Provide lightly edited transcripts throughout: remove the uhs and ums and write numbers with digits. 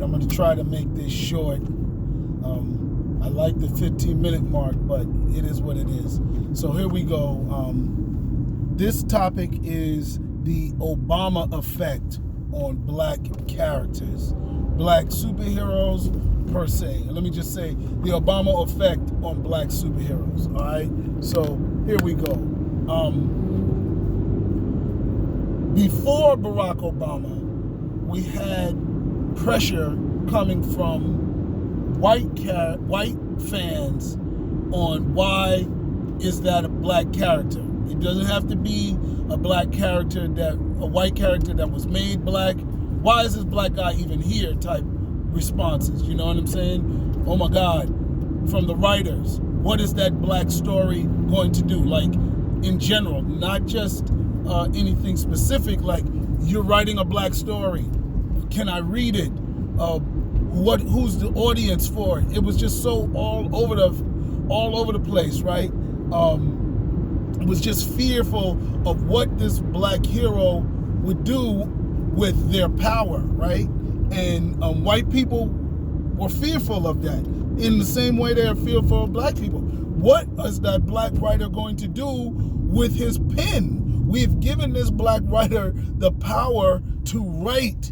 I'm going to try to make this short. I like the 15-minute mark, but it is what it is. So here we go. This topic is the Obama effect on black characters, black superheroes per se. And let me just say the Obama effect on black superheroes. All right. So here we go. Before Barack Obama, we had pressure coming from white fans on why is that a black character. It doesn't have to be a white character that was made black. Why is this black guy even here type responses? You know what I'm saying? Oh my God. From the writers, what is that black story going to do? Like in general, not just anything specific, like you're writing a black story. Can I read it? Who's the audience for it? It was just so all over the place, right? Was just fearful of what this black hero would do with their power, right? And white people were fearful of that in the same way they're fearful of black people. What is that black writer going to do with his pen? We've given this black writer the power to write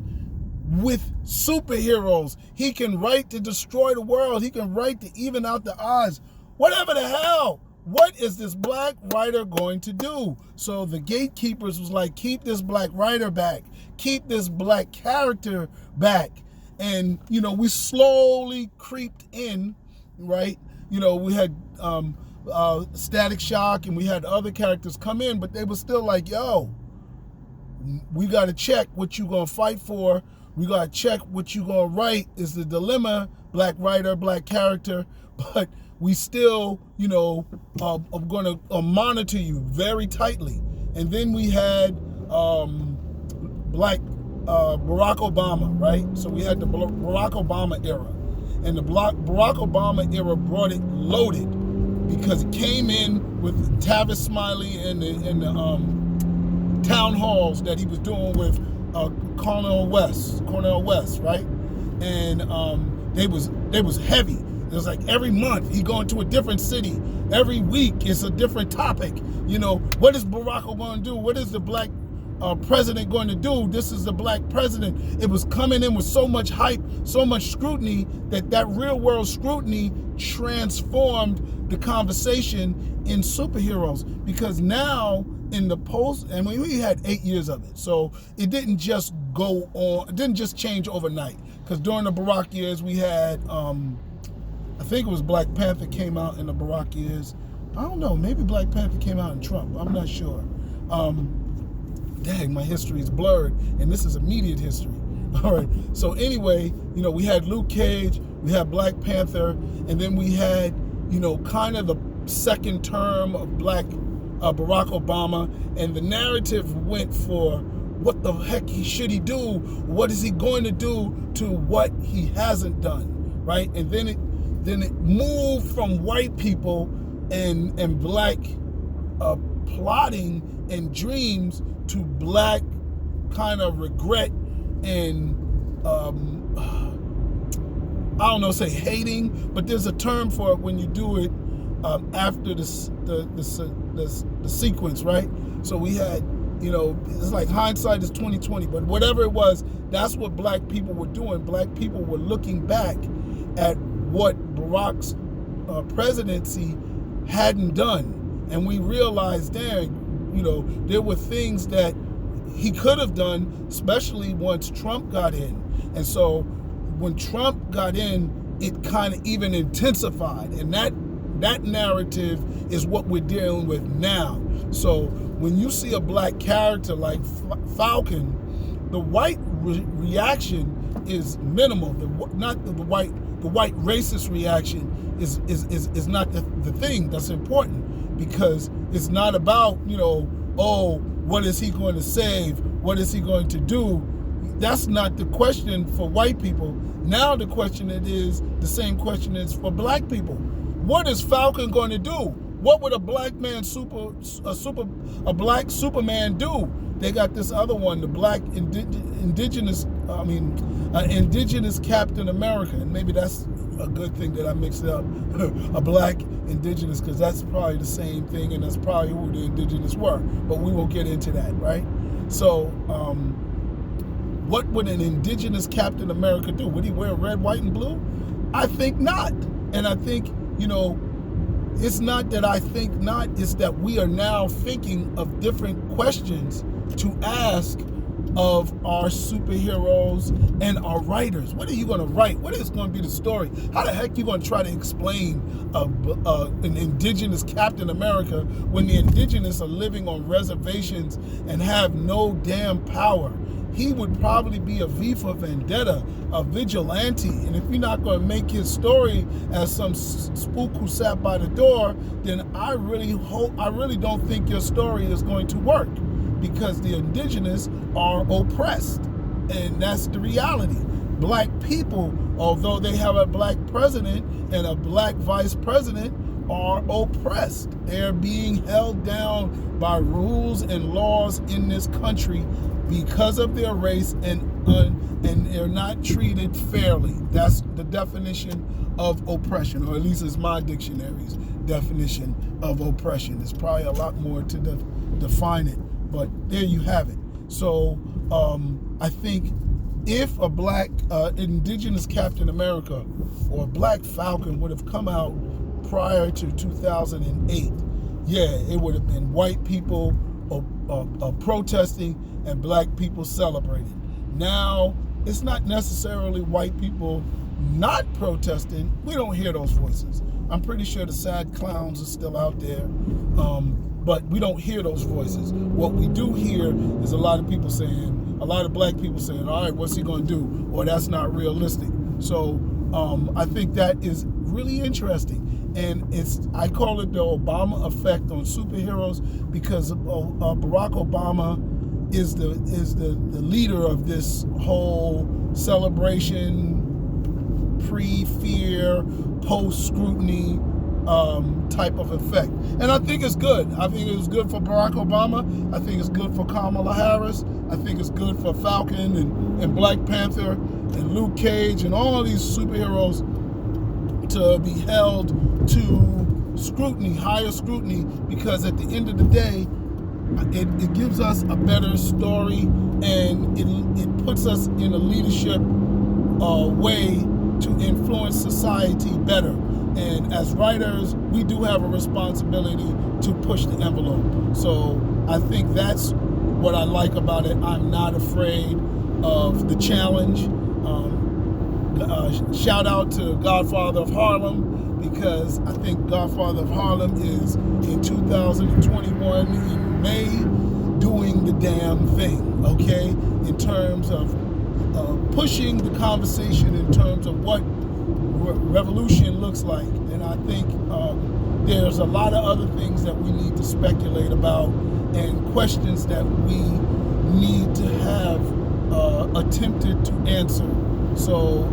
with superheroes. He can write to destroy the world. He can write to even out the odds. Whatever the hell. What is this black writer going to do? So the gatekeepers was like, keep this black writer back. Keep this black character back. And, we slowly creeped in, right? We had Static Shock and we had other characters come in, but they were still like, yo, we got to check what you going to fight for. We got to check what you going to write is the dilemma, black writer, black character. But we still, are going to monitor you very tightly. And then we had Barack Obama, right? So we had the Barack Obama era. And the Barack Obama era brought it loaded because it came in with Tavis Smiley and the town halls that he was doing with Cornel West, right? And they was heavy. It was like every month he going to a different city. Every week it's a different topic. What is Barack going to do? What is the black president going to do? This is the black president. It was coming in with so much hype, so much scrutiny that real world scrutiny transformed the conversation in superheroes. Because now in the post, and we had 8 years of it. So it didn't just go on, it didn't just change overnight. Because during the Barack years we had, I think it was Black Panther came out in the Barack years. I don't know, maybe Black Panther came out in Trump. I'm not sure. Dang, my history is blurred, and this is immediate history. All right, so anyway, we had Luke Cage, we had Black Panther, and then we had, kind of the second term of Barack Obama, and the narrative went for what the heck should he do? What is he going to do to what he hasn't done, right? And then it moved from white people and black plotting and dreams to black kind of regret and I don't know, say hating, but there's a term for it when you do it after the sequence, right? So we had, it's like hindsight is 20/20, but whatever it was, that's what black people were doing. Black people were looking back at what Barack's presidency hadn't done, and we realized there were things that he could have done, especially once Trump got in. And so when Trump got in, it kind of even intensified, and that narrative is what we're dealing with now. So when you see a black character like Falcon, the white reaction is minimal. The white racist reaction is not the thing that's important, because it's not about, what is he going to save? What is he going to do? That's not the question for white people. Now the question the same question is for black people. What is Falcon going to do? What would a black Superman do? They got this other one, the black indigenous indigenous Captain America, and maybe that's a good thing that I mixed it up, a black indigenous, because that's probably the same thing, and that's probably who the indigenous were, but we will get into that, right? So what would an indigenous Captain America do? Would he wear red, white, and blue? I think not. And I think, it's not that I think not, it's that we are now thinking of different questions to ask of our superheroes and our writers. What are you going to write? What is going to be the story? How the heck are you going to try to explain an indigenous Captain America when the indigenous are living on reservations and have no damn power? He would probably be a V for Vendetta, a vigilante. And if you're not going to make his story as some spook who sat by the door, then I really don't think your story is going to work, because the indigenous are oppressed. And that's the reality. Black people, although they have a black president and a black vice president, are oppressed. They're being held down by rules and laws in this country because of their race, and they're not treated fairly. That's the definition of oppression, or at least it's my dictionary's definition of oppression. There's probably a lot more to define it, but there you have it. So I think if a black indigenous Captain America or Black Falcon would have come out prior to 2008, yeah, it would have been white people protesting and black people celebrating. Now, it's not necessarily white people not protesting. We don't hear those voices. I'm pretty sure the sad clowns are still out there, but we don't hear those voices. What we do hear is a lot of black people saying, all right, what's he going to do? Or that's not realistic. So I think that is really interesting. And I call it the Obama effect on superheroes, because Barack Obama is the leader of this whole celebration, pre-fear, post-scrutiny type of effect. And I think it's good. I think it's good for Barack Obama. I think it's good for Kamala Harris. I think it's good for Falcon and Black Panther and Luke Cage and all these superheroes to be held to scrutiny, higher scrutiny, because at the end of the day, it gives us a better story, and it puts us in a leadership way to influence society better. And as writers, we do have a responsibility to push the envelope. So I think that's what I like about it. I'm not afraid of the challenge. Shout out to Godfather of Harlem, because I think Godfather of Harlem is in 2021 in May doing the damn thing, okay? In terms of pushing the conversation in terms of what revolution looks like. And I think there's a lot of other things that we need to speculate about, and questions that we need to have attempted to answer. So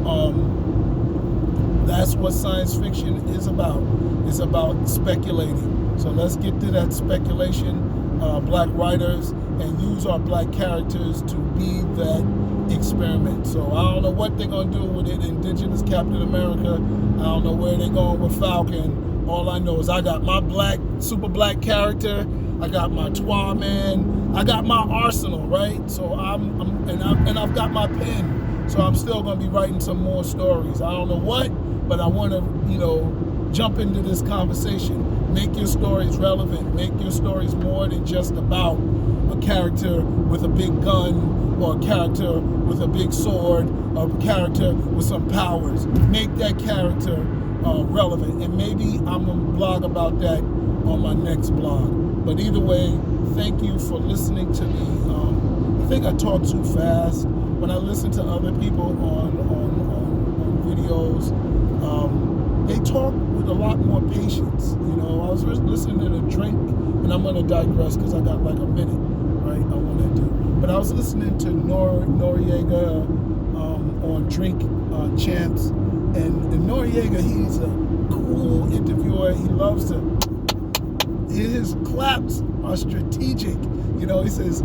that's what science fiction is about. It's about speculating. So let's get to that speculation, black writers, and use our black characters to be that experiment. So I don't know what they're going to do with an indigenous Captain America. I don't know where they're going with Falcon. All I know is I got my super black character. I got my Twa man. I got my arsenal, right? So I've got my pen. So I'm still going to be writing some more stories. I don't know what, but I want to, jump into this conversation. Make your stories relevant. Make your stories more than just about a character with a big gun, or a character with a big sword, or a character with some powers. Make that character relevant. And maybe I'm going to blog about that on my next blog. But either way, thank you for listening to me. I think I talk too fast. When I listen to other people on videos, they talk with a lot more patience. I was listening to Drink, and I'm going to digress because I got like a minute, right? I want to do. But I was listening to Noriega on Drink Champs, and Noriega, he's a cool interviewer. He loves to. His claps are strategic. He says,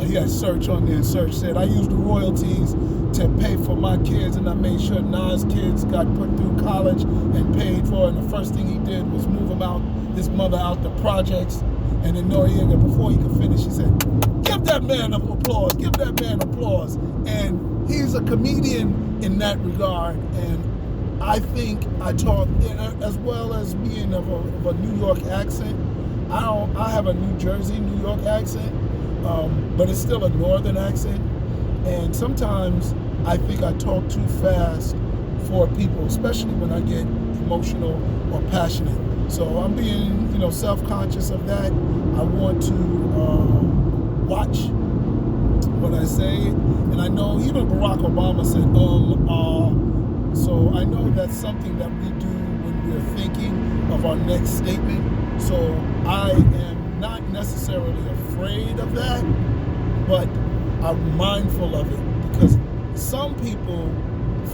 He had Search on there. Search said, I used the royalties to pay for my kids, and I made sure Nas' kids got put through college and paid for. And the first thing he did was move his mother out the projects. And in Noriega, before he could finish, he said, give that man applause, give that man applause. And he's a comedian in that regard. And I think I talk, as well as being of a New York accent, I have a New Jersey, New York accent, but it's still a northern accent. And sometimes I think I talk too fast for people, especially when I get emotional or passionate. So I'm being, self-conscious of that. I want to watch what I say. And I know even Barack Obama said, so I know that's something that we do when we're thinking of our next statement. So I am not necessarily afraid of that, but I'm mindful of it because some people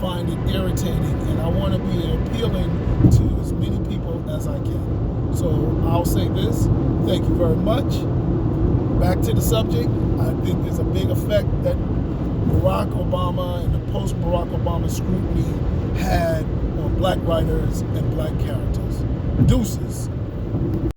find it irritating, and I want to be appealing to as many people as I can. So I'll say this, thank you very much. Back to the subject, I think there's a big effect that Barack Obama and the post-Barack Obama scrutiny had on black writers and black characters. Deuces.